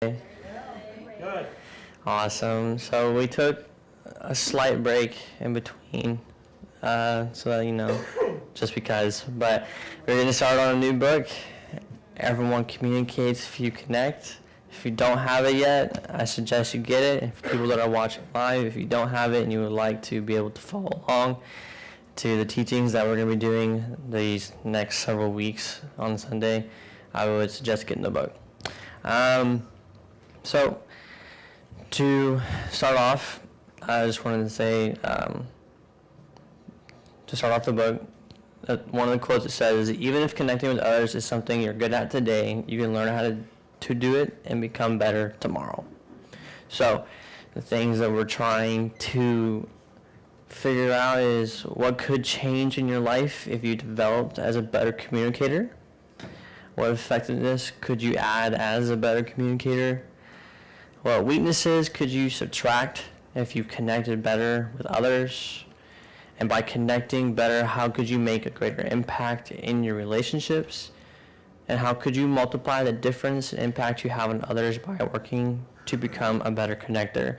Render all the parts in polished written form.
Good. Awesome. So we took a slight break in between, so that just because. But we're going to start on a new book. Everyone communicates if you connect. If you don't have it yet, I suggest you get it. If people that are watching live, if you don't have it and you would like to be able to follow along to the teachings that we're going to be doing these next several weeks on Sunday, I would suggest getting the book. So to start off, I just wanted to say, to start off the book, one of the quotes it says, even if connecting with others is something you're good at today, you can learn how to do it and become better tomorrow. So the things that we're trying to figure out is what could change in your life if you developed as a better communicator. What effectiveness could you add as a better communicator? What weaknesses could you subtract if you connected better with others? And by connecting better, how could you make a greater impact in your relationships? And how could you multiply the difference and impact you have on others by working to become a better connector?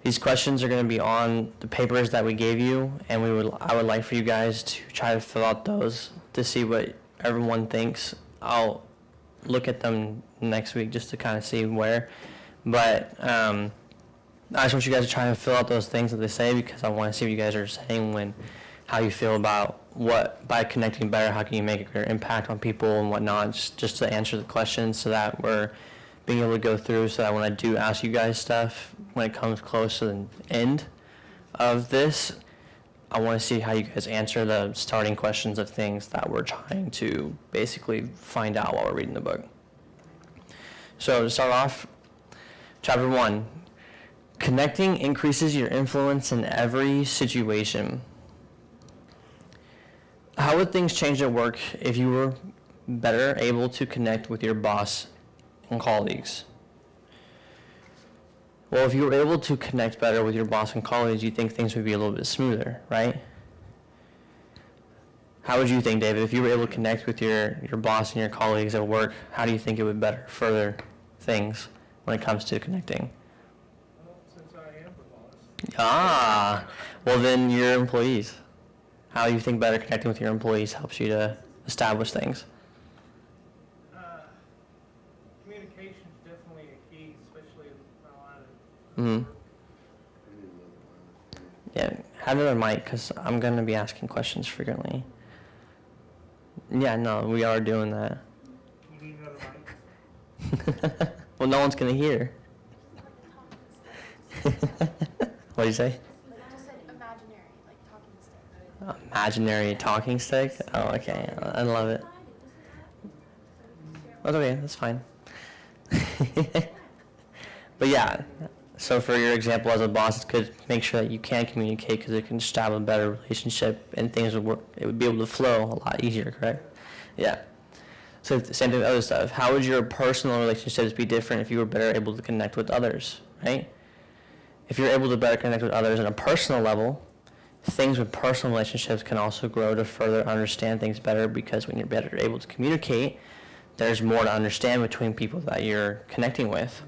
These questions are going to be on the papers that we gave you, and I would like for you guys to try to fill out those to see what everyone thinks. I'll look at them next week just to kind of see where. But I just want you guys to try and fill out those things that they say, because I want to see what you guys are saying how you feel about by connecting better, how can you make a greater impact on people and whatnot, just to answer the questions so that we're being able to go through, so that when I do ask you guys stuff, when it comes close to the end of this, I want to see how you guys answer the starting questions of things that we're trying to basically find out while we're reading the book. So to start off, Chapter 1, connecting increases your influence in every situation. How would things change at work if you were better able to connect with your boss and colleagues? Well, if you were able to connect better with your boss and colleagues, you think things would be a little bit smoother, right? How would you think, David, if you were able to connect with your boss and your colleagues at work, how do you think it would better further things when it comes to connecting? Well, since I am the boss. Well then your employees. How do you think better connecting with your employees helps you to establish things? Communication is definitely a key, especially in a lot of Mm-hmm. Yeah, have another mic, because I'm going to be asking questions frequently. Yeah, no, we are doing that. You need another mic? Well, no one's going to hear. What do you say? I just said imaginary, like talking stick. Imaginary talking stick? Oh, okay. I love it. That's okay. That's fine. But yeah, so for your example as a boss, it could make sure that you can communicate, because it can establish a better relationship and things would work. It would be able to flow a lot easier, correct? Yeah. So the same thing with other stuff. How would your personal relationships be different if you were better able to connect with others, right? If you're able to better connect with others on a personal level, things with personal relationships can also grow to further understand things better, because when you're better able to communicate, there's more to understand between people that you're connecting with.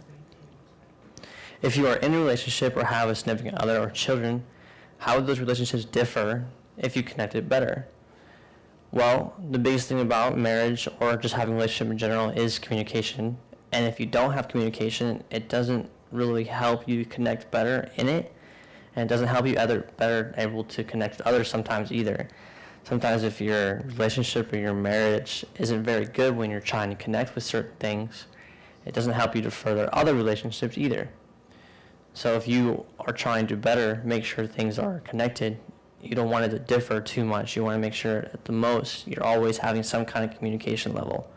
If you are in a relationship or have a significant other or children, how would those relationships differ if you connected better? Well, the biggest thing about marriage or just having a relationship in general is communication. And if you don't have communication, it doesn't really help you connect better in it. And it doesn't help you better able to connect with others sometimes either. Sometimes if your relationship or your marriage isn't very good when you're trying to connect with certain things, it doesn't help you to further other relationships either. So if you are trying to better make sure things are connected, you don't want it to differ too much. You want to make sure at the most you're always having some kind of communication level.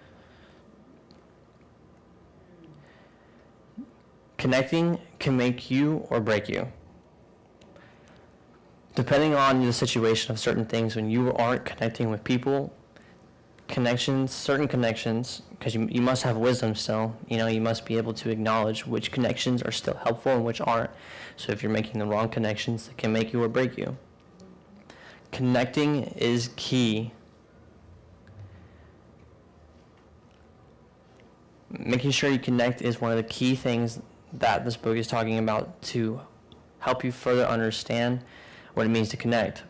Connecting can make you or break you. Depending on the situation of certain things, when you aren't connecting with people, certain connections, because you must have wisdom still, you must be able to acknowledge which connections are still helpful and which aren't. So if you're making the wrong connections, it can make you or break you. Connecting is key. making sure you connect is one of the key things that this book is talking about to help you further understand what it means to connect.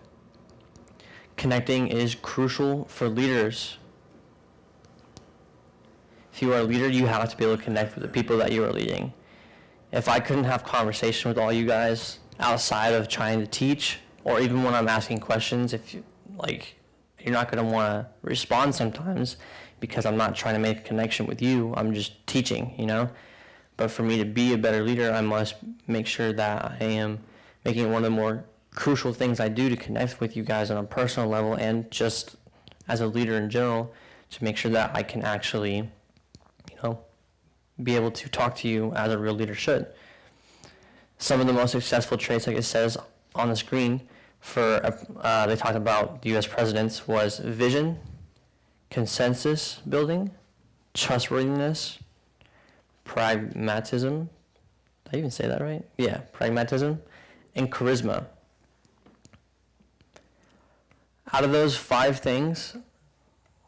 Connecting is crucial for leaders. If you are a leader, you have to be able to connect with the people that you are leading. If I couldn't have conversation with all you guys outside of trying to teach, or even when I'm asking questions, if you, like, you're not going to want to respond sometimes because I'm not trying to make a connection with you. I'm just teaching, you know. But for me to be a better leader, I must make sure that I am making it one of the more crucial things I do to connect with you guys on a personal level and just as a leader in general, to make sure that I can actually, you know, be able to talk to you as a real leader should. Some of the most successful traits, like it says on the screen, they talked about the U.S. presidents was vision, consensus building, trustworthiness, pragmatism. Did I even say that right? Yeah, pragmatism, and charisma. Out of those 5 things,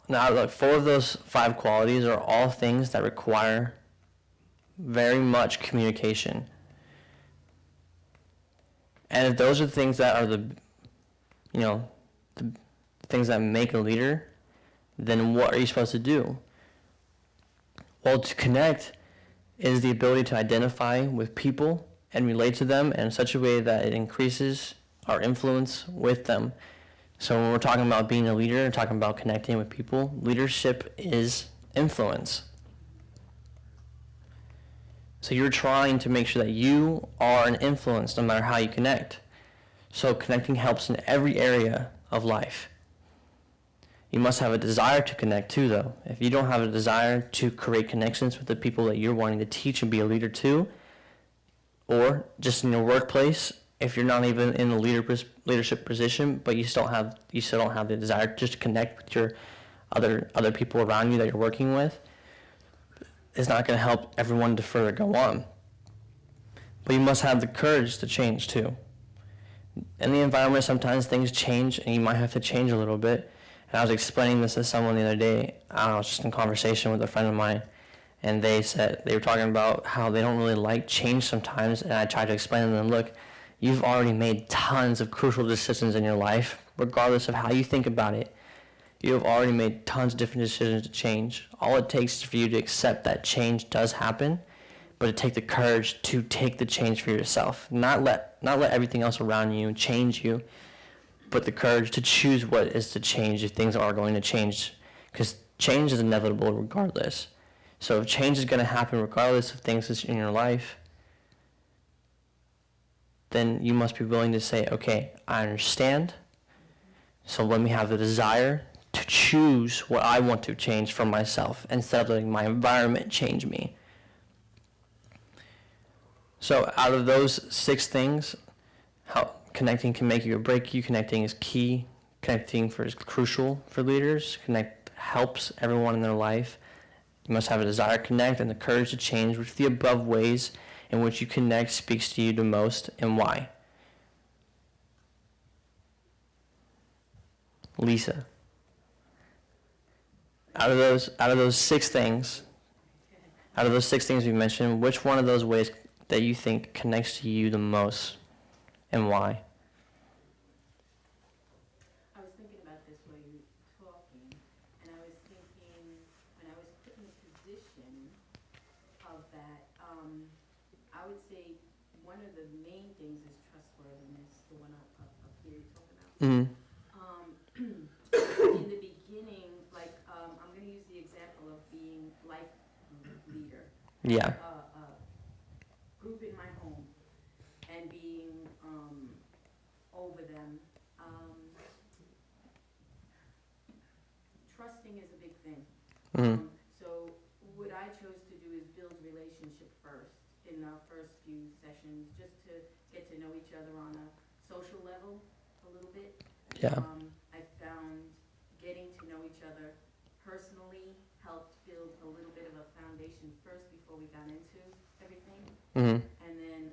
now look, 4 of those 5 qualities are all things that require very much communication. And if those are things that are the things that make a leader, then what are you supposed to do? Well, to connect is the ability to identify with people and relate to them in such a way that it increases our influence with them. So when we're talking about being a leader and talking about connecting with people, leadership is influence. So you're trying to make sure that you are an influence no matter how you connect. So connecting helps in every area of life. You must have a desire to connect too, though. If you don't have a desire to create connections with the people that you're wanting to teach and be a leader to, or just in your workplace, if you're not even in a leadership position, but you still don't have the desire just to connect with your other people around you that you're working with, it's not going to help everyone to further go on. But you must have the courage to change too. In the environment, sometimes things change and you might have to change a little bit. And I was explaining this to someone the other day. I was just in conversation with a friend of mine, and they were talking about how they don't really like change sometimes. And I tried to explain to them, look, you've already made tons of crucial decisions in your life, regardless of how you think about it. You have already made tons of different decisions to change. All it takes is for you to accept that change does happen, but to take the courage to take the change for yourself. Not let everything else around you change you, but the courage to choose what is to change if things are going to change. Because change is inevitable regardless. So if change is going to happen regardless of things that's in your life, then you must be willing to say, okay, I understand. So let me have the desire to choose what I want to change for myself instead of letting my environment change me. So out of those 6 things, how connecting can make you or break you, connecting is key. Connecting is crucial for leaders. Connect helps everyone in their life. You must have a desire to connect and the courage to change, which the above ways in which you connect speaks to you the most and why. Lisa. Out of those 6 things we mentioned, which one of those ways that you think connects to you the most and why? I was thinking about this while you were talking, and I was thinking when I was put in the position of that, I would say one of the main things is trustworthiness, the one up here you talk about. Mm-hmm. In the beginning, like, I'm going to use the example of being life leader. Yeah. Group in my home and being over them. Trusting is a big thing. Mm-hmm. So what I chose to do is build relationship first in our first few sessions, just to get to know each other on a social level a little bit. Yeah. I found getting to know each other personally helped build a little bit of a foundation first before we got into everything. Mm-hmm. And then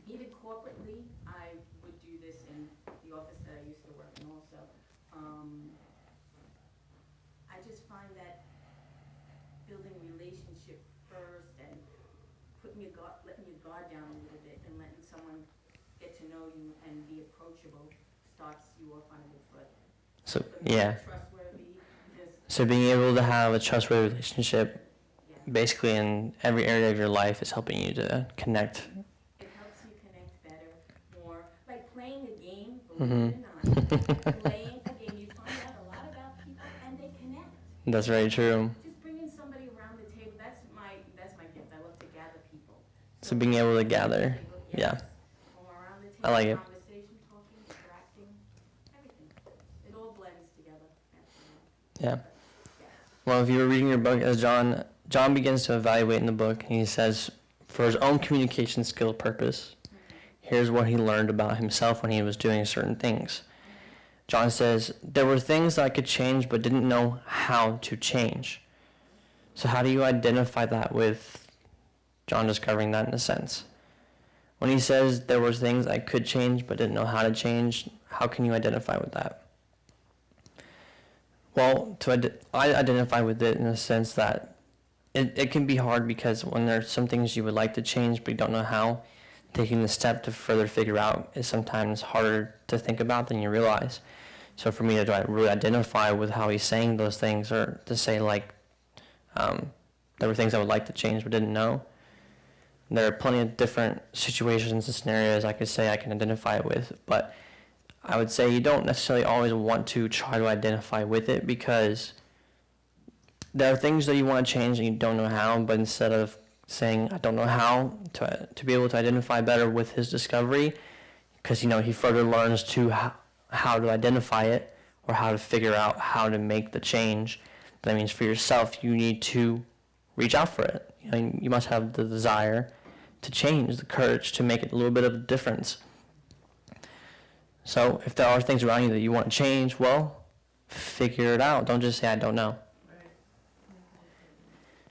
even corporately, I would do this in the office that I used to work in also. I just find that building relationships letting your guard down a little bit and letting someone get to know you and be approachable starts you off on a good foot. So, For me, yeah. trustworthy, because, So being able to have a trustworthy relationship yeah, basically in every area of your life is helping you to connect. it helps you connect better, more, like playing a game, believe it or not. Playing a game, you find out a lot about people and they connect. That's very true. Just bringing somebody around the table, that's my gift, I love to gather people. So being able to gather, yeah. Yes. When we're around the table, I like it. conversation, talking, interacting, everything. It all blends together after that. Yeah. Yes. Well, if you were reading your book, as John begins to evaluate in the book, and he says, for his own communication skill purpose, here's what he learned about himself when he was doing certain things. John says, there were things I could change but didn't know how to change. So how do you identify that with John discovering that in a sense? When he says there were things I could change but didn't know how to change, how can you identify with that? Well, I identify with it in the sense that it can be hard because when there's some things you would like to change but you don't know how, taking the step to further figure out is sometimes harder to think about than you realize. So for me to really identify with how he's saying those things, or to say like, there were things I would like to change but didn't know, there are plenty of different situations and scenarios I could say I can identify with, but I would say you don't necessarily always want to try to identify with it, because there are things that you want to change and you don't know how, but instead of saying I don't know how, to be able to identify better with his discovery, because he further learns to how to identify it, or how to figure out how to make the change. That means for yourself you need to reach out for it. You must have the desire to change, the courage to make it a little bit of a difference. So if there are things around you that you want to change, well, figure it out. Don't just say I don't know.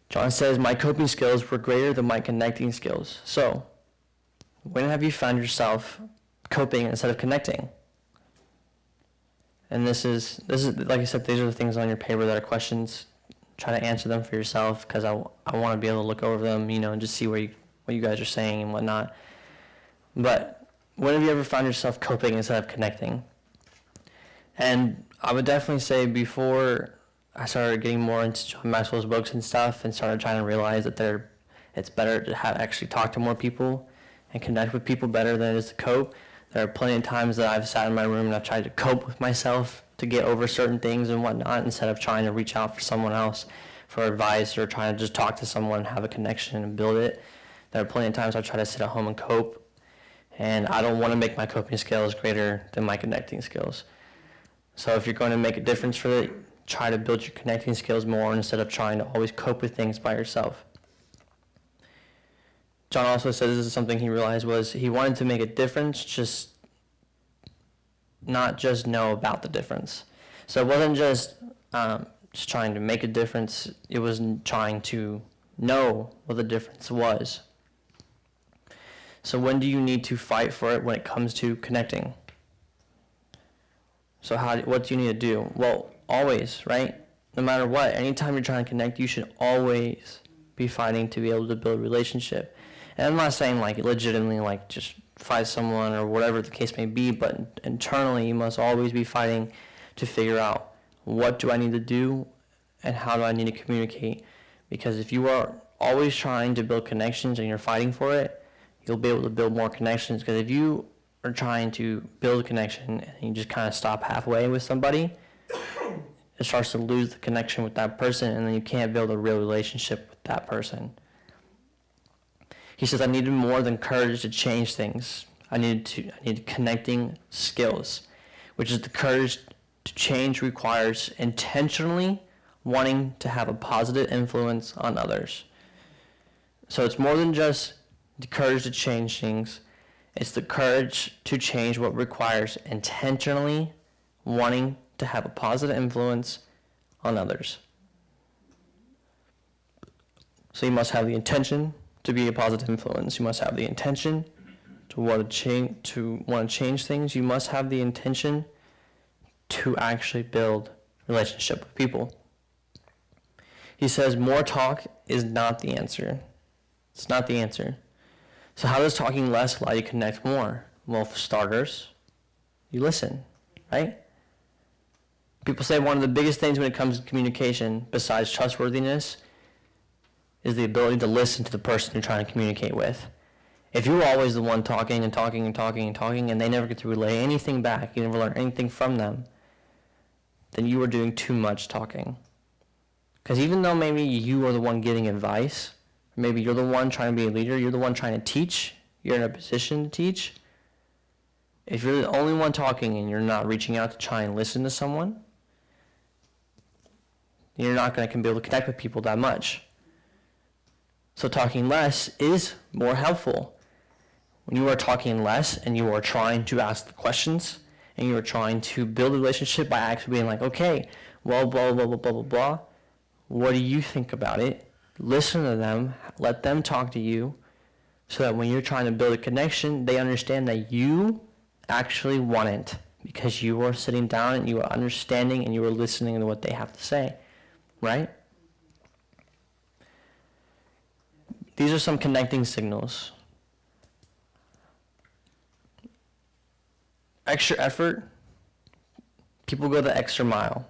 John says, my coping skills were greater than my connecting skills. So, when have you found yourself coping instead of connecting? And this is like I said, these are the things on your paper that are questions. Try to answer them for yourself, because I want to be able to look over them, and just see what you guys are saying and whatnot. But when have you ever found yourself coping instead of connecting? And I would definitely say before I started getting more into John Maxwell's books and stuff, and started trying to realize that it's better to actually talk to more people and connect with people better than it is to cope. There are plenty of times that I've sat in my room and I've tried to cope with myself to get over certain things and whatnot, instead of trying to reach out for someone else for advice, or trying to just talk to someone, have a connection and build it. There are plenty of times I try to sit at home and cope, and I don't want to make my coping skills greater than my connecting skills. So if you're going to make a difference for it, try to build your connecting skills more instead of trying to always cope with things by yourself. John also says this is something he realized was he wanted to make a difference, not just know about the difference. So it wasn't just trying to make a difference, it was trying to know what the difference was. So when do you need to fight for it when it comes to connecting? So what do you need to do? Well, always, right? No matter what, anytime you're trying to connect, you should always be fighting to be able to build a relationship. And I'm not saying like legitimately like just fight someone or whatever the case may be, but internally you must always be fighting to figure out what do I need to do and how do I need to communicate. Because if you are always trying to build connections and you're fighting for it, you'll be able to build more connections. Because if you are trying to build a connection and you just kind of stop halfway with somebody, it starts to lose the connection with that person, and then you can't build a real relationship with that person. He says, I needed more than courage to change things. I needed connecting skills, which is the courage to change requires intentionally wanting to have a positive influence on others. So it's more than just the courage to change things. It's the courage to change what requires intentionally wanting to have a positive influence on others. So you must have the intention to be a positive influence. You must have the intention to want to change things. You must have the intention to actually build relationship with people. He says more talk is not the answer. It's not the answer. So how does talking less allow you to connect more? Well, for starters, you listen, right? People say one of the biggest things when it comes to communication, besides trustworthiness, is the ability to listen to the person you're trying to communicate with. If you're always the one talking and talking and talking and talking, and they never get to relay anything back, you never learn anything from them, then you are doing too much talking. Because even though maybe you are the one giving advice, maybe you're the one trying to be a leader, you're the one trying to teach, you're in a position to teach, if you're the only one talking and you're not reaching out to try and listen to someone, you're not going to be able to connect with people that much. So talking less is more helpful. When you are talking less and you are trying to ask the questions and you are trying to build a relationship by actually being like, okay, well, blah, blah, blah, blah, blah, blah. What do you think about it? Listen to them. Let them talk to you so that when you're trying to build a connection, they understand that you actually want it because you are sitting down and you are understanding and you are listening to what they have to say, right? These are some connecting signals. Extra effort, people go the extra mile.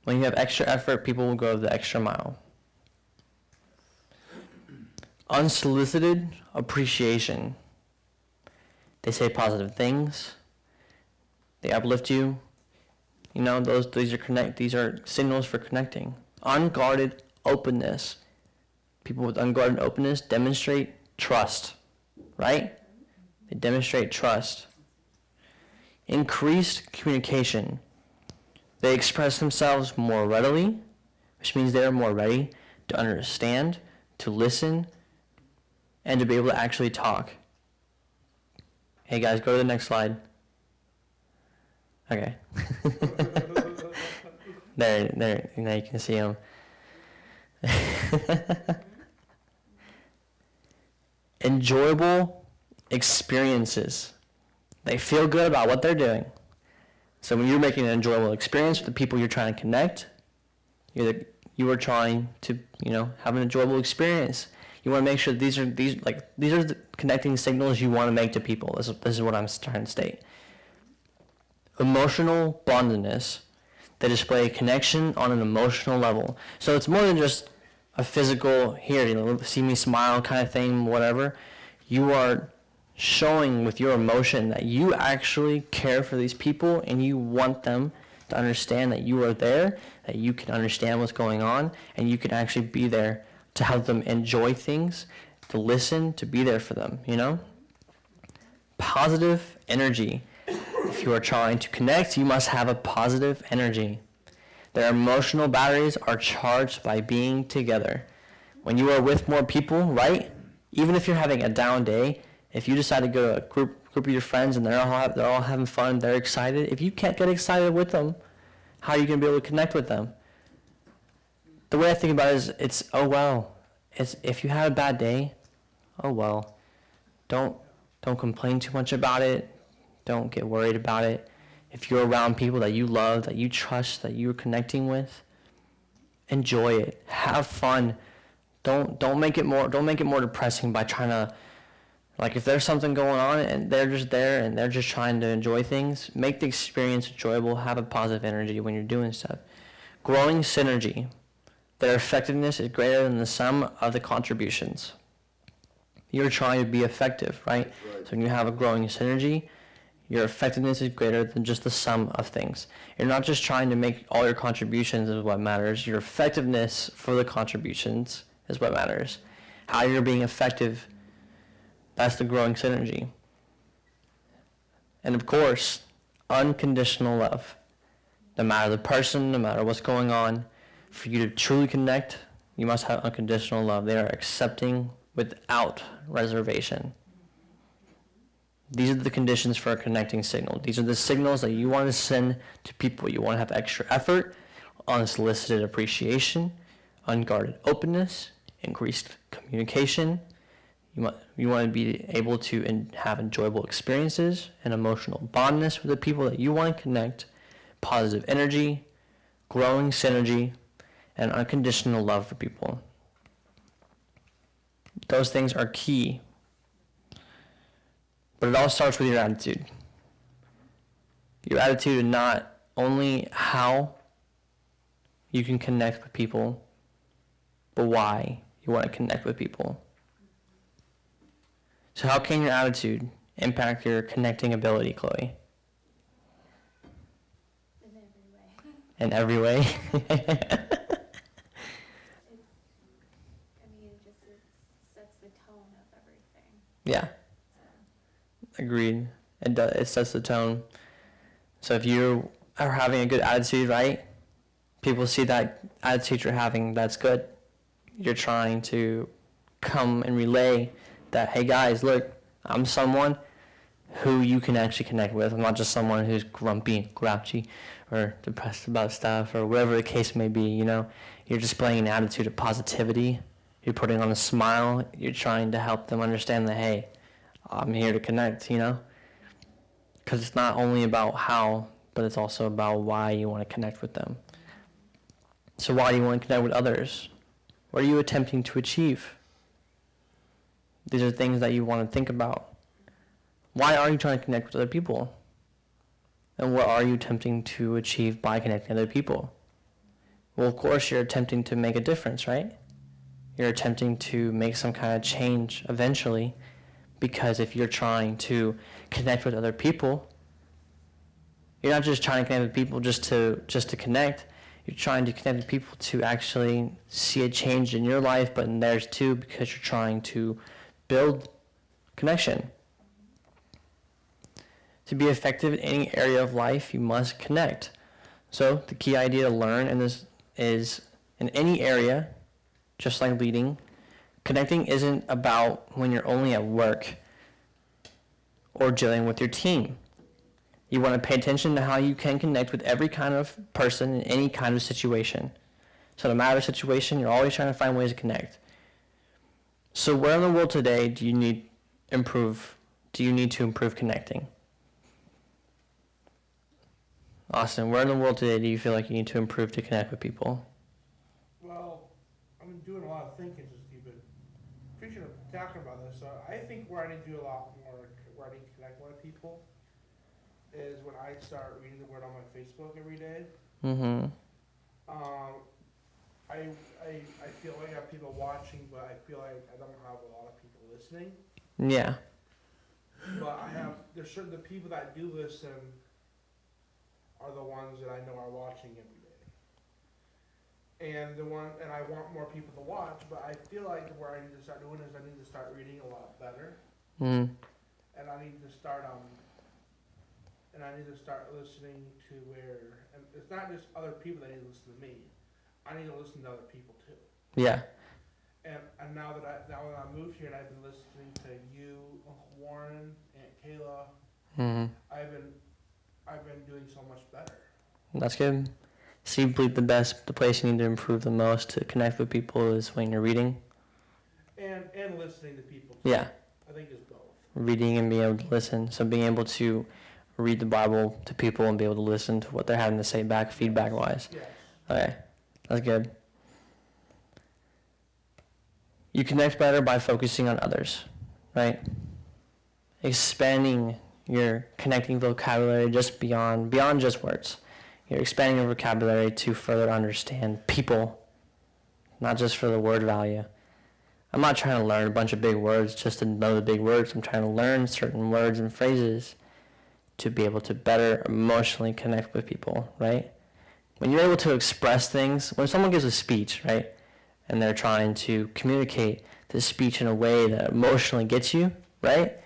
When you have extra effort, people will go the extra mile. Unsolicited appreciation. They say positive things. They uplift you. You know, these are signals for connecting. Unguarded openness. People with unguarded openness demonstrate trust, right? They demonstrate trust. Increased communication. They express themselves more readily, which means they're more ready to understand, to listen, and to be able to actually talk. Hey guys, go to the next slide. Okay. there, now you can see them. Enjoyable experiences. They feel good about what they're doing. So when you're making an enjoyable experience with the people you're trying to connect, you are trying to, have an enjoyable experience. You want to make sure these are the connecting signals you want to make to people. This is what I'm trying to state. Emotional bondedness. They display a connection on an emotional level. So it's more than just a physical, here, see me smile kind of thing, whatever. You are showing with your emotion that you actually care for these people and you want them to understand that you are there, that you can understand what's going on, and you can actually be there to help them enjoy things, to listen, to be there for them, Positive energy. If you are trying to connect, you must have a positive energy. Their emotional batteries are charged by being together. When you are with more people, right? Even if you're having a down day, if you decide to go to a group of your friends and they're all having fun, they're excited, if you can't get excited with them, how are you going to be able to connect with them? The way I think about it is, if you had a bad day, oh well. Don't complain too much about it. Don't get worried about it. If you're around people that you love, that you trust, that you're connecting with, enjoy it. Have fun. Don't make it more depressing by trying to, if there's something going on and they're just there and they're just trying to enjoy things, make the experience enjoyable, have a positive energy when you're doing stuff. Growing synergy. Their effectiveness is greater than the sum of the contributions. You're trying to be effective, right? So when you have a growing synergy, your effectiveness is greater than just the sum of things. You're not just trying to make all your contributions is what matters. Your effectiveness for the contributions is what matters. How you're being effective, that's the growing synergy. And of course, unconditional love. No matter the person, no matter what's going on, for you to truly connect, you must have unconditional love. They are accepting without reservation. These are the conditions for a connecting signal. These are the signals that you want to send to people. You want to have extra effort, unsolicited appreciation, unguarded openness, increased communication. You want to be able to have enjoyable experiences and emotional bondness with the people that you want to connect, positive energy, growing synergy, and unconditional love for people. Those things are key. But it all starts with your attitude. Your attitude is not only how you can connect with people, but why you want to connect with people. So how can your attitude impact your connecting ability, Chloe? In every way. In every way? It sets the tone of everything. Yeah. Agreed. It sets the tone. So if you are having a good attitude, right? People see that attitude you're having, that's good. You're trying to come and relay that, hey guys, look, I'm someone who you can actually connect with. I'm not just someone who's grumpy, grouchy, or depressed about stuff, or whatever the case may be, you know. You're displaying an attitude of positivity. You're putting on a smile. You're trying to help them understand that, hey, I'm here to connect, you know. Because it's not only about how, but it's also about why you want to connect with them. So why do you want to connect with others? What are you attempting to achieve? These are things that you want to think about. Why are you trying to connect with other people? And what are you attempting to achieve by connecting with other people? Well, of course, you're attempting to make a difference, right? You're attempting to make some kind of change eventually, because if you're trying to connect with other people, you're not just trying to connect with people just to connect. You're trying to connect with people to actually see a change in your life, but in theirs too, because you're trying to build connection. To be effective in any area of life, you must connect. So the key idea to learn in this is, in any area, just like leading, connecting isn't about when you're only at work or dealing with your team. You want to pay attention to how you can connect with every kind of person in any kind of situation. So no matter the situation, you're always trying to find ways to connect. So where in the world today do you need to improve connecting? Austin, where in the world today do you feel like you need to improve to connect with people? Well, I've been doing a lot of thinking since you've been preaching and talking about this. So I think where I need to do a lot more, where I need to connect more with people, is when I start reading the word on my Facebook every day. Mm-hmm. I feel like I have people watching, but I feel like I don't have a lot of people listening. Yeah. But there's certain the people that do listen are the ones that I know are watching every day. And I want more people to watch, but I feel like where I need to start doing is I need to start reading a lot better. Mm. And I need to start listening to and it's not just other people that need to listen to me. I need to listen to other people too. Yeah. And now that I moved here and I've been listening to you, Uncle Warren, Aunt Kayla, Mm-hmm. I've been doing so much better. That's good. So you believe the place you need to improve the most to connect with people is when you're reading? And listening to people too. Yeah. I think it's both. Reading and being able to listen. So being able to read the Bible to people and be able to listen to what they're having to say back, feedback-wise. Yes. Okay. That's good. You connect better by focusing on others, right? Expanding your connecting vocabulary just beyond just words. You're expanding your vocabulary to further understand people, not just for the word value. I'm not trying to learn a bunch of big words just to know the big words. I'm trying to learn certain words and phrases to be able to better emotionally connect with people, right? When you're able to express things, when someone gives a speech, right, and they're trying to communicate this speech in a way that emotionally gets you, right,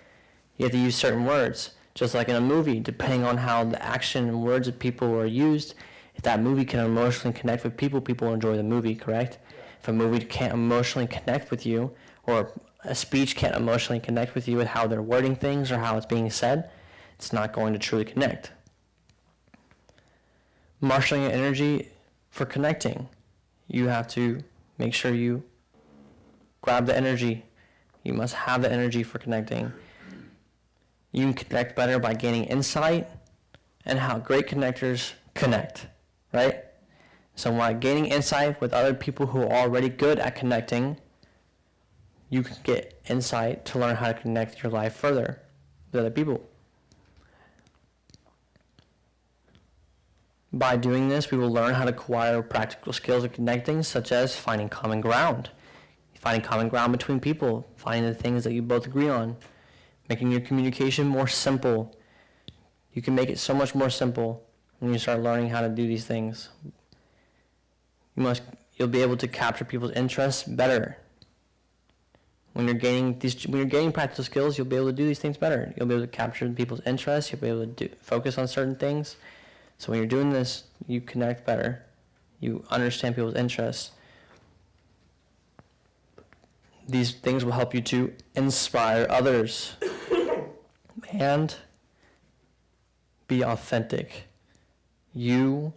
you have to use certain words. Just like in a movie, depending on how the action and words of people are used, if that movie can emotionally connect with people, people enjoy the movie, correct? If a movie can't emotionally connect with you, or a speech can't emotionally connect with you with how they're wording things or how it's being said, it's not going to truly connect. Marshaling your energy for connecting. You have to make sure you grab the energy. You must have the energy for connecting. You can connect better by gaining insight and how great connectors connect, right? So by gaining insight with other people who are already good at connecting, you can get insight to learn how to connect your life further with other people. By doing this, we will learn how to acquire practical skills of connecting, such as finding common ground between people, finding the things that you both agree on, making your communication more simple. You can make it so much more simple when you start learning how to do these things. You'll be able to capture people's interests better. When you're gaining practical skills, you'll be able to do these things better. You'll be able to capture people's interests. You'll be able to focus on certain things. So when you're doing this, you connect better. You understand people's interests. These things will help you to inspire others and be authentic. You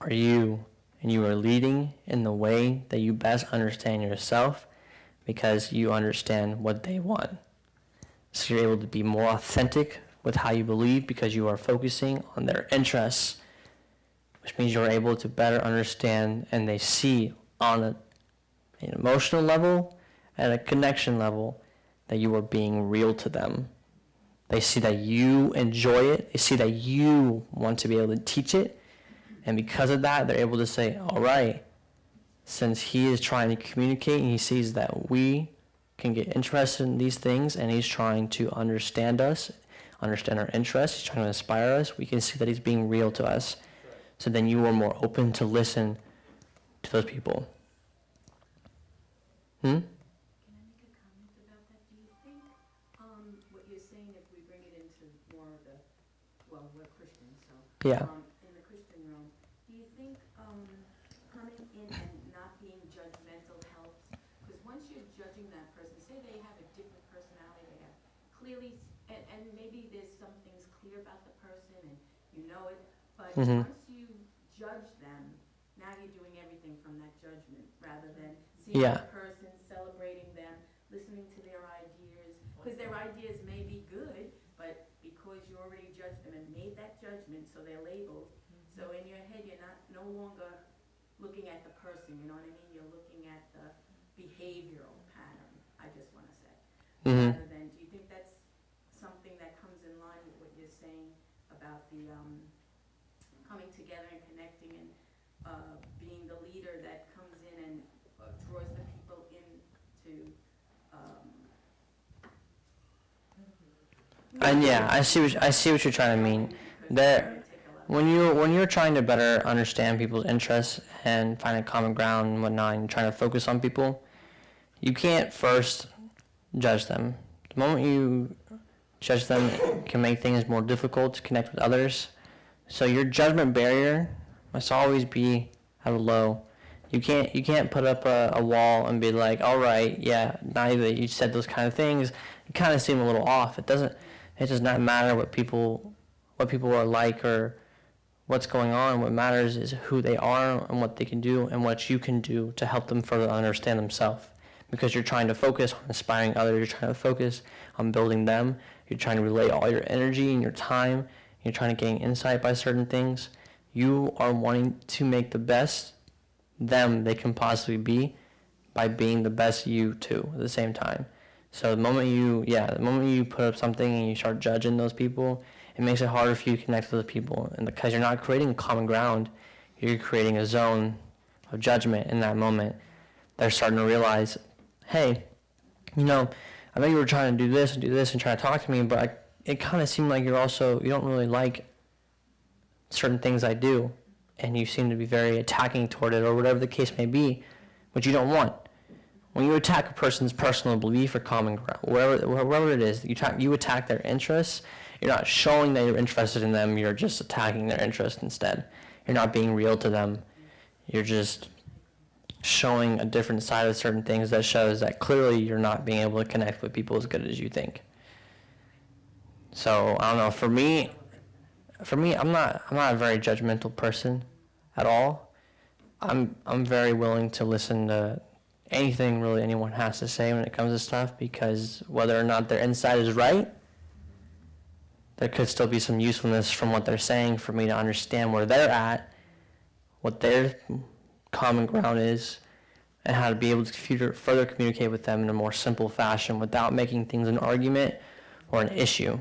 are you, and you are leading in the way that you best understand yourself because you understand what they want. So you're able to be more authentic with how you believe because you are focusing on their interests, which means you're able to better understand, and they see on an emotional level and a connection level that you are being real to them. They see that you enjoy it. They see that you want to be able to teach it. And because of that, they're able to say, all right, since he is trying to communicate and he sees that we can get interested in these things and he's trying to understand us, understand our interests, he's trying to inspire us, we can see that he's being real to us. So then you are more open to listen to those people. Can I make a comment about that? Do you think, what you're saying, if we bring it into more of the, well, we're Christians, so. Yeah. In the Christian realm, do you think, coming in and not being judgmental helps? Because once you're judging that person, say they have a different personality, they have clearly, and maybe there's some things clear about the person and you know it, but Mhm. once you judge them, now you're doing everything from that judgment rather than seeing Yeah. the person, celebrating them, listening to their ideas, because their ideas may be good, but because you already judged them and made that judgment, so they're labeled. So in your head, you're no longer looking at the person, you know what I mean? You're looking at the behavioral pattern, I just want to say. Mhm. Rather than, do you think that's something that comes in line with what you're saying about the coming together and connecting and being the leader that comes in and draws the people into And yeah, I see what you're trying to mean. There, when you're trying to better understand people's interests and find a common ground and whatnot, and you're trying to focus on people, you can't first judge them. The moment you judge them, it can make things more difficult to connect with others. So your judgment barrier must always be at a low. You can't put up a wall and be like, all right, yeah, now that you said those kind of things, it kind of seem a little off. It does not matter what people are like or what's going on. What matters is who they are and what they can do and what you can do to help them further understand themselves. Because you're trying to focus on inspiring others, you're trying to focus on building them, you're trying to relay all your energy and your time, you're trying to gain insight by certain things. You are wanting to make the best them they can possibly be by being the best you too at the same time. So the moment you put up something and you start judging those people, it makes it harder for you to connect with those people. And because you're not creating common ground, you're creating a zone of judgment in that moment. They're starting to realize, hey, I know you were trying to do this and try to talk to me, but it kind of seemed like you don't really like certain things I do, and you seem to be very attacking toward it or whatever the case may be, which you don't want. When you attack a person's personal belief or common ground, wherever it is, you attack their interests. You're not showing that you're interested in them. You're just attacking their interest instead. You're not being real to them. You're just showing a different side of certain things that shows that clearly you're not being able to connect with people as good as you think. So I don't know. For me, I'm not a very judgmental person at all. I'm very willing to listen to anything really anyone has to say when it comes to stuff, because whether or not their insight is right, there could still be some usefulness from what they're saying for me to understand where they're at, what their common ground is, and how to be able to further communicate with them in a more simple fashion without making things an argument or an issue.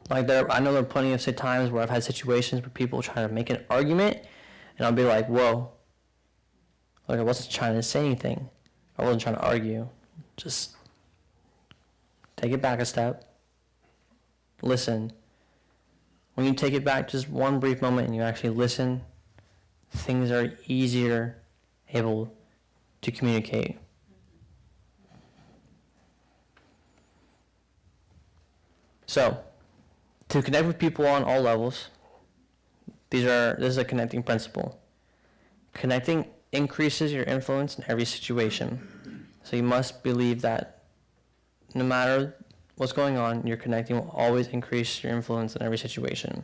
Like I know there are plenty of times where I've had situations where people try to make an argument, and I'll be like, whoa, like I wasn't trying to say anything. I wasn't trying to argue. Just take it back a step. Listen. When you take it back just one brief moment and you actually listen, things are easier able to communicate. So, to connect with people on all levels, this is a connecting principle. Connecting increases your influence in every situation. So you must believe that no matter what's going on, your connecting will always increase your influence in every situation.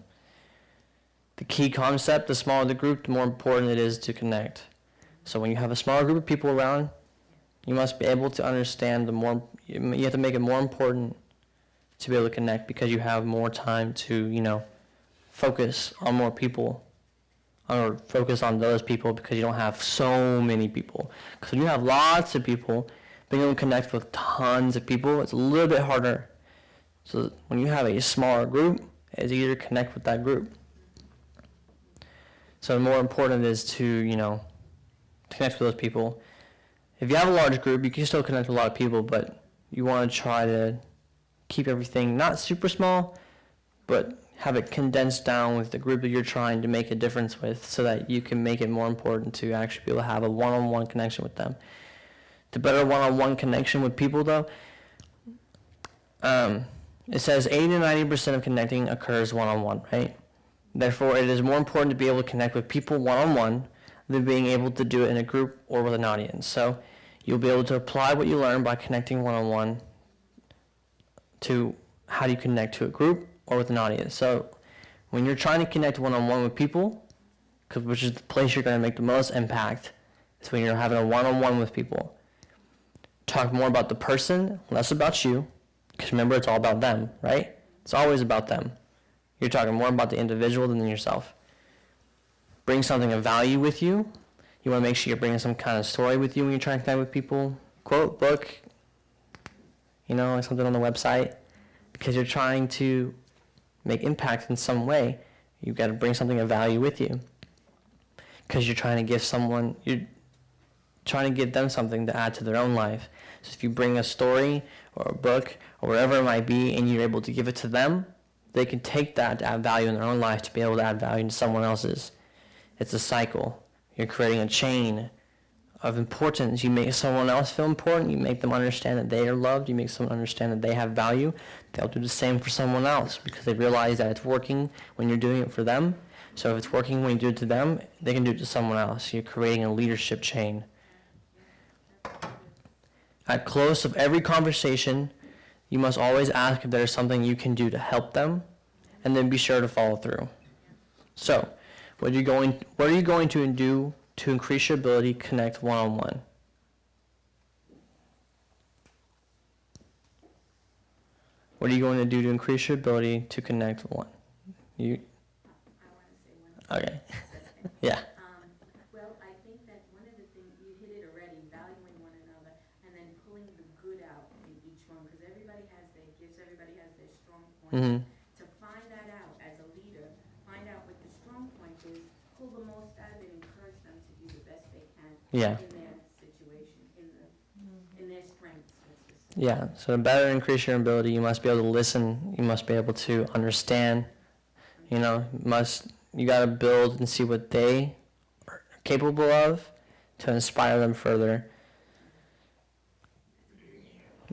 The key concept, the smaller the group, the more important it is to connect. So when you have a smaller group of people around, you must be able to understand you have to make it more important to be able to connect, because you have more time to, focus on more people, or focus on those people, because you don't have so many people. Because when you have lots of people, being able to connect with tons of people, it's a little bit harder. So when you have a smaller group, it's easier to connect with that group. So the more important it is to, connect with those people. If you have a large group, you can still connect with a lot of people, but you want to try to keep everything not super small, but have it condensed down with the group that you're trying to make a difference with, so that you can make it more important to actually be able to have a one-on-one connection with them. The better one-on-one connection with people, though, it says 80 to 90% of connecting occurs one-on-one, right? Therefore, it is more important to be able to connect with people one-on-one than being able to do it in a group or with an audience. So you'll be able to apply what you learn by connecting one-on-one to how do you connect to a group or with an audience. So when you're trying to connect one-on-one with people, which is the place you're going to make the most impact, is when you're having a one-on-one with people. Talk more about the person, less about you, because remember, it's all about them, right? It's always about them. You're talking more about the individual than yourself. Bring something of value with you. You want to make sure you're bringing some kind of story with you when you're trying to connect with people. Quote, book, like something on the website. Because you're trying to make impact in some way, you've got to bring something of value with you. Because you're trying to give them something to add to their own life. So if you bring a story or a book or whatever it might be, and you're able to give it to them, they can take that to add value in their own life, to be able to add value to someone else's. It's a cycle. You're creating a chain of importance. You make someone else feel important. You make them understand that they are loved. You make someone understand that they have value. They'll do the same for someone else, because they realize that it's working when you're doing it for them. So if it's working when you do it to them, they can do it to someone else. You're creating a leadership chain. At close of every conversation, you must always ask if there's something you can do to help them, and then be sure to follow through. So, what are you going to do to increase your ability to connect one-on-one? What are you going to do to increase your ability to connect one? I want to say one. Okay. Yeah. Well, I think that one of the things, you hit it already, valuing one another, and then pulling the good out in each one, because everybody has their gifts, everybody has their strong points. Mm-hmm. To find that out as a leader, find out what the strong point is, pull the most out of it, encourage them to do the best they can Yeah. in their situation, in their strengths. Let's just say. Yeah, so to better increase your ability, you must be able to listen. You must be able to understand. You got to build and see what they are capable of to inspire them further.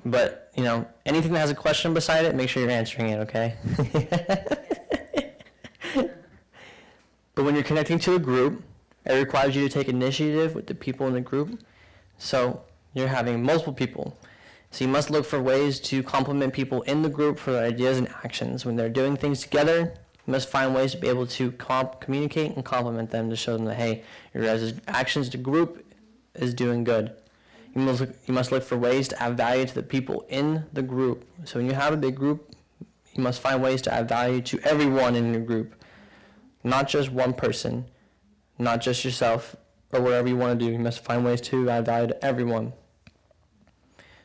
But, anything that has a question beside it, make sure you're answering it, okay? But when you're connecting to a group, it requires you to take initiative with the people in the group. So you're having multiple people. So you must look for ways to complement people in the group for their ideas and actions. When they're doing things together, you must find ways to be able to communicate and compliment them to show them that, hey, your guys' actions to group is doing good. You must look for ways to add value to the people in the group. So when you have a big group, you must find ways to add value to everyone in your group. Not just one person, not just yourself, or whatever you want to do. You must find ways to add value to everyone.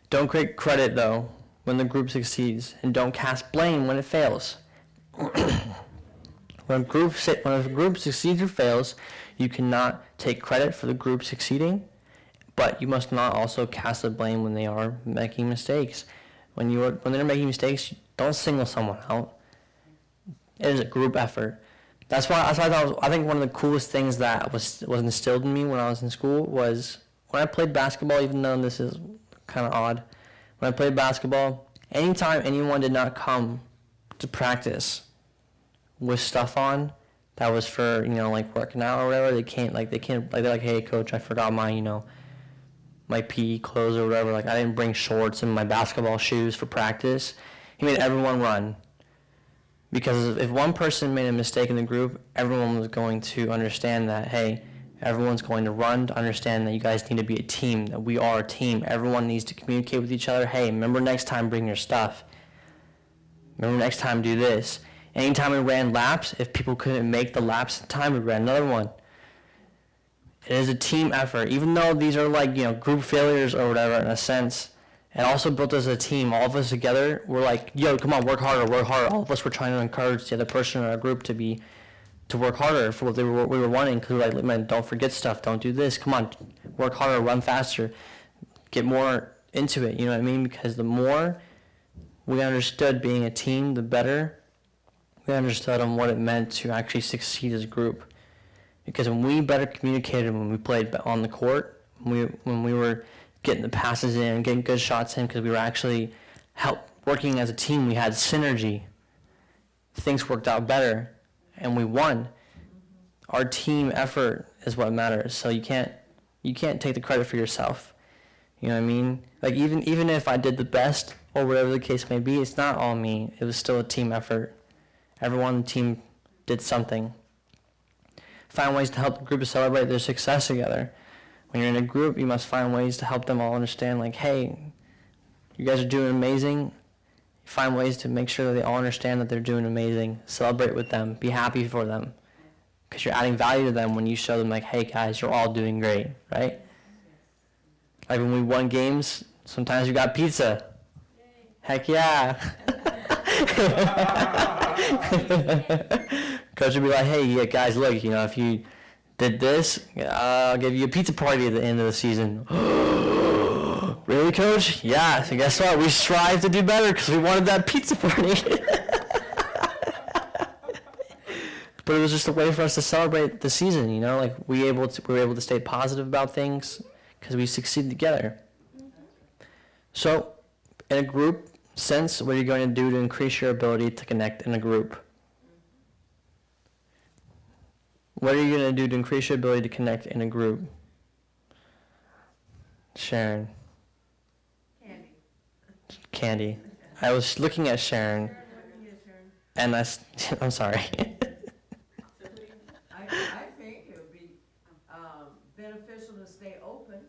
Don't create credit, though, when the group succeeds, and don't cast blame when it fails. When a group succeeds or fails, you cannot take credit for the group succeeding, but you must not also cast the blame when they are making mistakes. When they're making mistakes, don't single someone out. It is a group effort. That's why I think one of the coolest things that was instilled in me when I was in school was when I played basketball, even though this is kind of odd. When I played basketball, anytime anyone did not come to practice with stuff on that was for, like working out or whatever, they're like, hey coach, I forgot my, my PE clothes or whatever. Like I didn't bring shorts and my basketball shoes for practice. He made everyone run. Because if one person made a mistake in the group, everyone was going to understand that, hey, everyone's going to run to understand that you guys need to be a team, that we are a team. Everyone needs to communicate with each other. Hey, remember next time, bring your stuff. Remember next time, do this. Anytime we ran laps, if people couldn't make the laps in time, we ran another one. It is a team effort. Even though these are like, group failures or whatever in a sense, it also built us a team. All of us together, we're like, yo, come on, work harder, work harder. All of us were trying to encourage the other person in our group to work harder for what we were wanting. Because we're like, man, don't forget stuff. Don't do this. Come on, work harder, run faster. Get more into it, you know what I mean? Because the more we understood being a team, the better we understood on what it meant to actually succeed as a group. Because when we better communicated when we played on the court, when we were getting the passes in, getting good shots in, because we were actually working as a team, we had synergy. Things worked out better, and we won. Our team effort is what matters. So you can't take the credit for yourself. You know what I mean? Like even if I did the best or whatever the case may be, it's not all me. It was still a team effort. Everyone on the team did something. Find ways to help the group to celebrate their success together. When you're in a group, you must find ways to help them all understand, like, hey, you guys are doing amazing. Find ways to make sure that they all understand that they're doing amazing. Celebrate with them. Be happy for them. Because you're adding value to them when you show them, like, hey, guys, you're all doing great, right? Like when we won games, sometimes we got pizza. Heck yeah. Coach would be like, hey, yeah, guys, look, if you did this, I'll give you a pizza party at the end of the season. Really, Coach? Yeah, so guess what? We strive to do better because we wanted that pizza party. But it was just a way for us to celebrate the season, like we were able to stay positive about things because we succeeded together. So, in a group sense, what are you going to do to increase your ability to connect in a group? What are you going to do to increase your ability to connect in a group? Sharon. Candy. I was looking at Sharon, and I'm sorry. I think it would be beneficial to stay open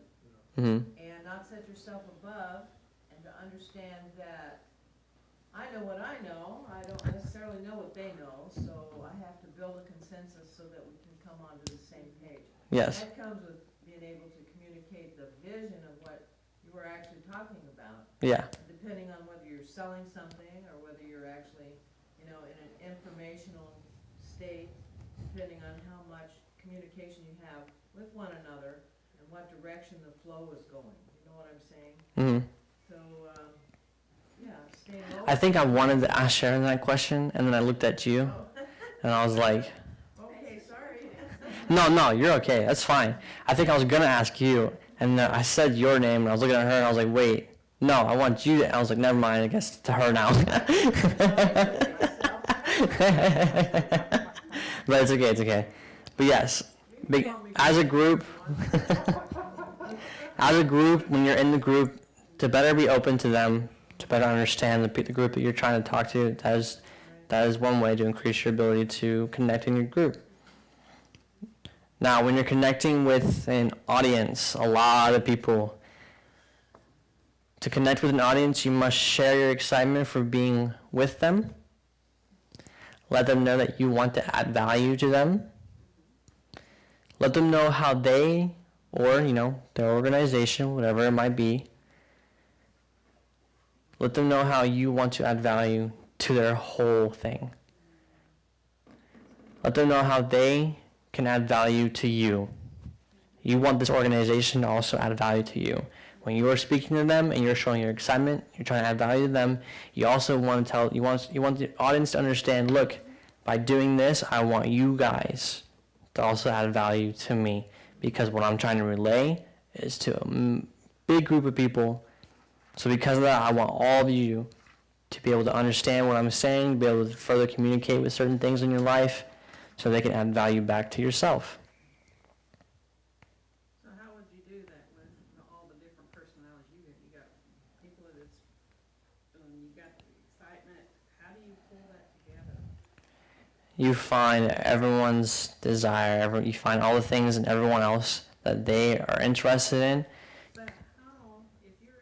Mm-hmm. and not set yourself above, and to understand that I know what I know, I don't necessarily know what they know, so I have to build a consensus so that we can come onto the same page. Yes. That comes with being able to communicate the vision of what you were actually talking about. Yeah. Depending on whether you're selling something or whether you're actually, in an informational state, depending on how much communication you have with one another and what direction the flow is going. You know what I'm saying? Mm-hmm. So, yeah, staying open. I think I wanted to ask Sharon that question, and then I looked at you, and I was like, Okay, sorry. no, you're okay. That's fine. I think I was going to ask you, and I said your name, and I was looking at her, and I was like, wait, no, I want you to. I was like, never mind, I guess to her now. But it's okay. But yes, as a group, when you're in the group, to better be open to them, to better understand the group that you're trying to talk to, that is one way to increase your ability to connect in your group. Now, when you're connecting with an audience, a lot of people, to connect with an audience, you must share your excitement for being with them. Let them know that you want to add value to them. Let them know how they, or, their organization, whatever it might be, let them know how you want to add value to their whole thing. Let them know how they can add value to you. You want this organization to also add value to you. When you are speaking to them and you're showing your excitement, you're trying to add value to them, you also want to you want the audience to understand, look, by doing this, I want you guys to also add value to me, because what I'm trying to relay is to a big group of people. So because of that, I want all of you to be able to understand what I'm saying, be able to further communicate with certain things in your life so they can add value back to yourself. So how would you do that with all the different personalities you get? You got people that's, you got the excitement. How do you pull that together? You find everyone's desire, you find all the things in everyone else that they are interested in. But how, if you're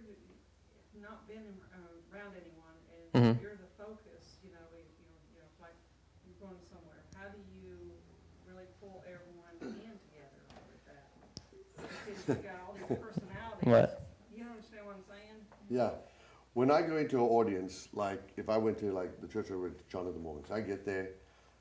not been around anyone and Mhm. you're the focus, like you're going somewhere, how do you really pull everyone in together with that? Because you got all these personalities. What? You understand what I'm saying? Yeah. When I go into an audience, like if I went to like the church I went to, Jonathan Morgan's, I get there.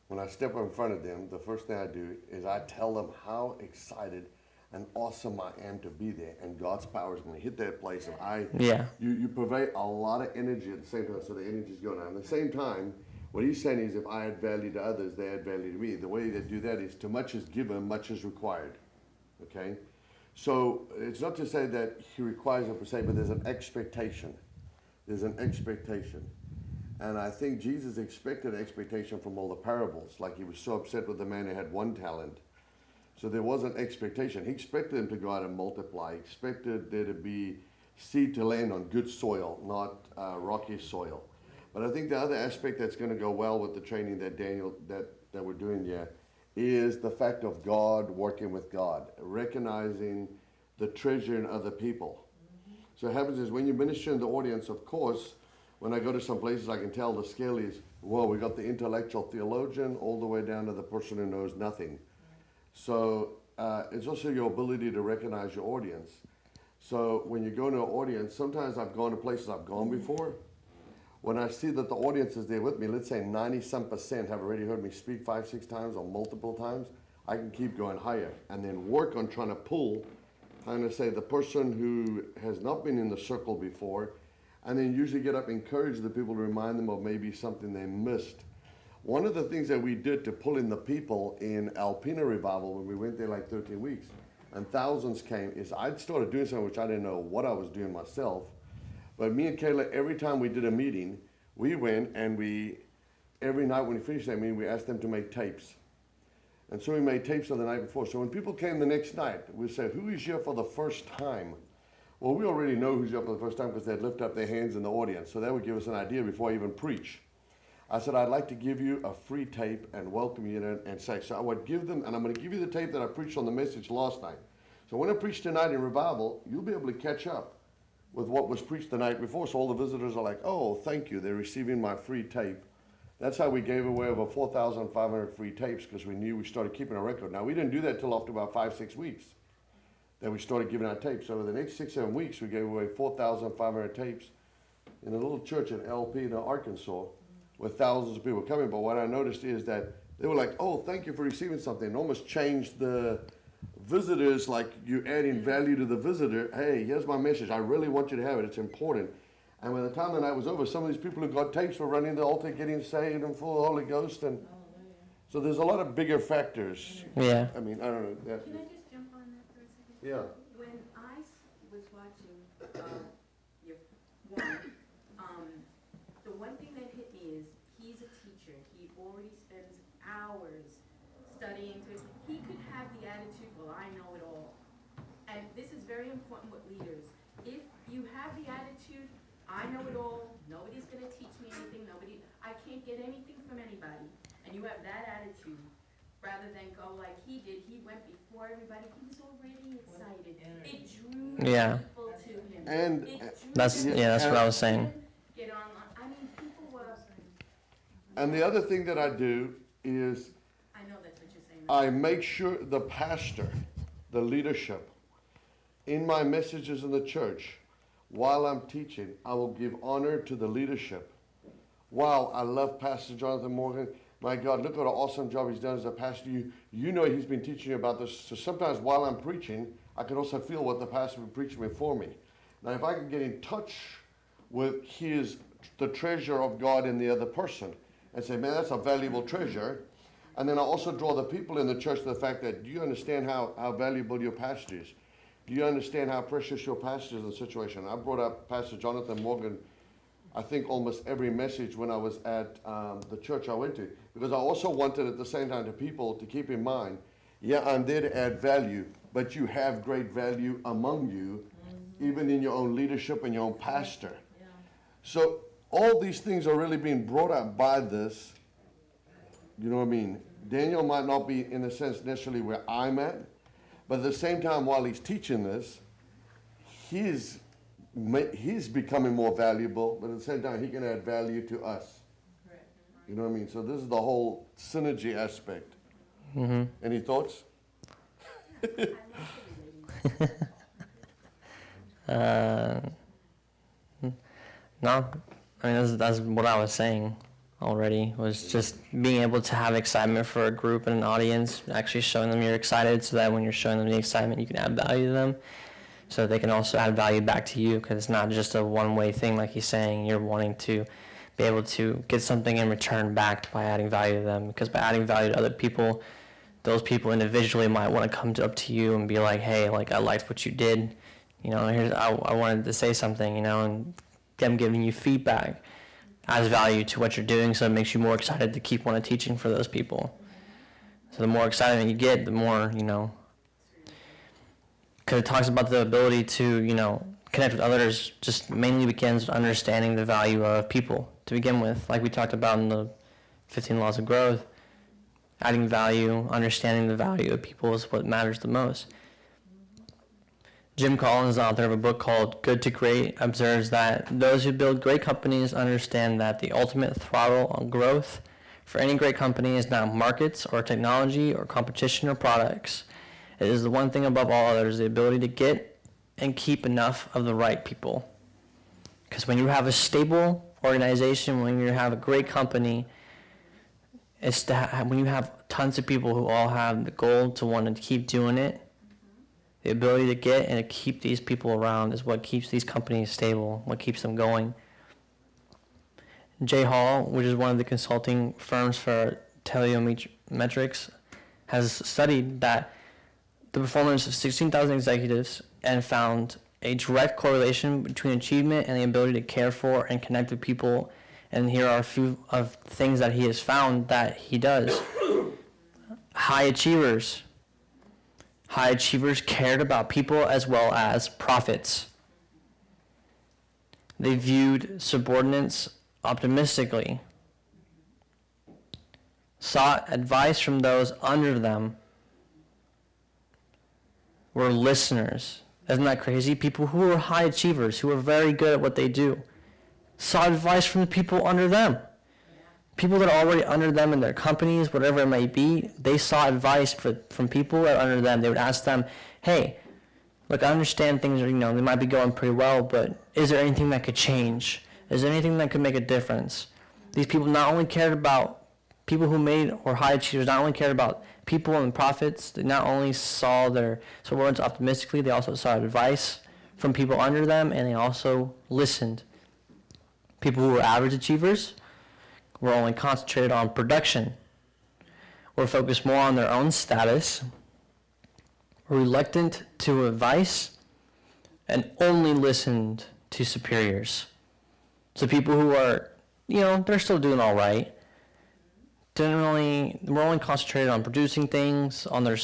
When I step in front of them, the first thing I do is I tell them how excited and awesome I am to be there, and God's power is going to hit that place. And Yeah. you pervade a lot of energy at the same time, so the energy is going on. At the same time, what he's saying is, if I add value to others, they add value to me. The way they do that is, too much is given, much is required. Okay, so it's not to say that he requires it per se, but there's an expectation. There's an expectation. And I think Jesus expected expectation from all the parables. Like he was so upset with the man who had 1 talent. So there was an expectation. He expected them to go out and multiply. He expected there to be seed to land on good soil, not rocky soil. But I think the other aspect that's going to go well with the training that that we're doing here is the fact of God working with God, recognizing the treasure in other people. So what happens is when you minister in the audience, of course, when I go to some places, I can tell the scale is, well, we got the intellectual theologian all the way down to the person who knows nothing. So it's also your ability to recognize your audience. So when you go to an audience, sometimes I've gone to places I've gone before. When I see that the audience is there with me, let's say 90% have already heard me speak 5-6 times or multiple times, I can keep going higher and then work on trying to pull, kind of say, the person who has not been in the circle before, and then usually get up and encourage the people to remind them of maybe something they missed. One of the things that we did to pull in the people in Alpena Revival when we went there like 13 weeks and thousands came is I'd started doing something which I didn't know what I was doing myself. But me and Kayla, every time we did a meeting, we went and every night when we finished that meeting, we asked them to make tapes. And so we made tapes of the night before. So when people came the next night, we said, who is here for the first time? Well, we already know who's here for the first time because they'd lift up their hands in the audience. So that would give us an idea before I even preach. I said, I'd like to give you a free tape and welcome you and say. So I would give them, and I'm going to give you the tape that I preached on the message last night. So when I preach tonight in revival, you'll be able to catch up with what was preached the night before. So all the visitors are like, oh, thank you. They're receiving my free tape. That's how we gave away over 4,500 free tapes because we knew we started keeping a record. Now, we didn't do that till after about 5-6 weeks. Then we started giving out tapes. So over the next 6-7 weeks, we gave away 4,500 tapes in a little church in Alpena, Arkansas, with thousands of people coming. But what I noticed is that they were like, oh, thank you for receiving something. It almost changed the visitors, like you adding value to the visitor. Hey, here's my message. I really want you to have it. It's important. And by the time the night was over, some of these people who got tapes were running the altar, getting saved and full of the Holy Ghost. And so there's a lot of bigger factors. Yeah. I mean, I don't know. That, Can I just jump on that for a second? yeah. When I was watching your one, the one thing that hit me is he's a teacher. He already spends hours studying. He could have the attitude, well, I know it all. And this is very important with leaders. If you have the attitude, I know it all, nobody's going to teach me anything, I can't get anything from anybody, and you have that attitude, rather than go like he did, he went before everybody, he was already excited. It drew people to him. And That's what I was saying. Get on, I mean, people were, and the other thing that I do is I know that's what you're saying, I make sure the pastor, the leadership, in my messages in the church, while I'm teaching, I will give honor to the leadership. Wow, I love Pastor Jonathan Morgan. My God, look what an awesome job he's done as a pastor. You know he's been teaching you about this. So sometimes while I'm preaching, I can also feel what the pastor has been preaching before me. Now, if I can get in touch with the treasure of God in the other person and say, man, that's a valuable treasure. And then I also draw the people in the church to the fact that, do you understand how valuable your pastor is? Do you understand how precious your pastor is in the situation? I brought up Pastor Jonathan Morgan, I think almost every message when I was at the church I went to, because I also wanted at the same time to people to keep in mind, yeah, I'm there to add value, but you have great value among you, even in your own leadership and your own pastor. Yeah. So all these things are really being brought up by this. You know what I mean? Daniel might not be, in a sense, necessarily where I'm at, but at the same time, while he's teaching this, he's becoming more valuable, but at the same time, he can add value to us. Correct. You know what I mean? So this is the whole synergy aspect. Mm-hmm. Any thoughts? I like the relating. No, I mean that's what I was saying already, was just being able to have excitement for a group and an audience, actually showing them you're excited, so that when you're showing them the excitement, you can add value to them, so they can also add value back to you, because it's not just a one-way thing like he's saying. You're wanting to be able to get something in return back by adding value to them, because by adding value to other people, those people individually might want to come up to you and be like, hey, like, I liked what you did, you know, I wanted to say something, you know, and them giving you feedback adds value to what you're doing, so it makes you more excited to keep on teaching for those people. So the more excitement you get, the more, you know, because it talks about the ability to, you know, connect with others, just mainly begins with understanding the value of people to begin with, like we talked about in the 15 Laws of Growth. Adding value, understanding the value of people is what matters the most. Jim Collins, the author of a book called Good to Great, observes that those who build great companies understand that the ultimate throttle on growth for any great company is not markets or technology or competition or products. It is the one thing above all others, the ability to get and keep enough of the right people. Because when you have a stable organization, when you have a great company, it's when you have tons of people who all have the goal to want to keep doing it. The ability to get and to keep these people around is what keeps these companies stable, what keeps them going. Jay Hall, which is one of the consulting firms for Teleometrics, has studied that the performance of 16,000 executives and found a direct correlation between achievement and the ability to care for and connect with people. And here are a few of things that he has found that he does. High achievers. High achievers cared about people as well as profits. They viewed subordinates optimistically, sought advice from those under them, were listeners. Isn't that crazy? People who are high achievers, who are very good at what they do, sought advice from the people under them. People that are already under them in their companies, whatever it may be, they sought advice from people that are under them. They would ask them, hey, look, I understand things are, you know, they might be going pretty well, but is there anything that could change? Is there anything that could make a difference? These people not only cared about people who made, or high achievers, not only cared about people and profits, they not only saw their subordinates optimistically, they also sought advice from people under them, and they also listened. People who were average achievers were only concentrated on production, were focused more on their own status, were reluctant to advice, and only listened to superiors. So people who are, you know, they're still doing all right, were only concentrated on producing things, on their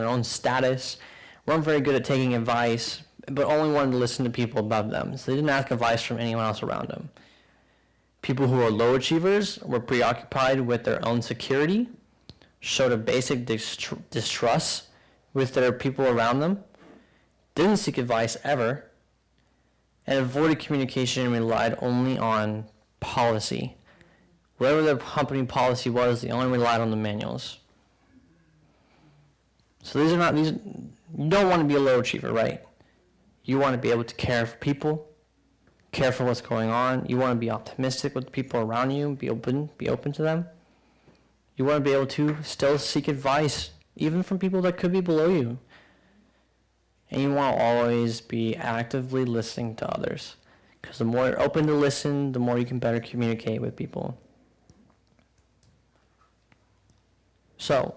own status, weren't very good at taking advice, but only wanted to listen to people above them. So they didn't ask advice from anyone else around them. People who are low achievers were preoccupied with their own security, showed a basic distrust with their people around them, didn't seek advice ever, and avoided communication and relied only on policy. Whatever their company policy was, they only relied on the manuals. So these are not these. You don't want to be a low achiever, right? You want to be able to care for people, care for what's going on. You want to be optimistic with the people around you. Be open to them. You want to be able to still seek advice, even from people that could be below you. And you want to always be actively listening to others. Because the more you're open to listen, the more you can better communicate with people. So,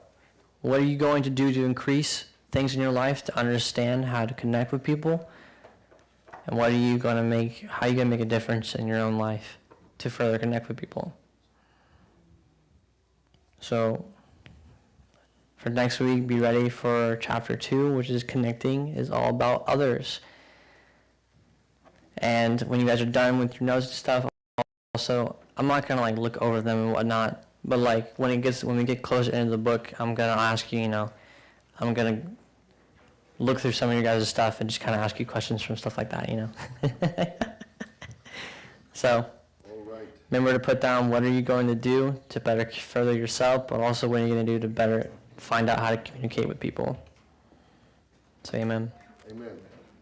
what are you going to do to increase things in your life to understand how to connect with people? And what are you going to make, how are you going to make a difference in your own life to further connect with people? So, for next week, be ready for chapter 2, which is connecting is all about others. And when you guys are done with your notes and stuff, also, I'm not going to like look over them and whatnot, but like when we get closer into the book, I'm going to ask you, I'm going to look through some of your guys' stuff and just kind of ask you questions from stuff like that, So, All right. remember to put down what are you going to do to better further yourself, but also what are you going to do to better find out how to communicate with people. So, amen. Amen.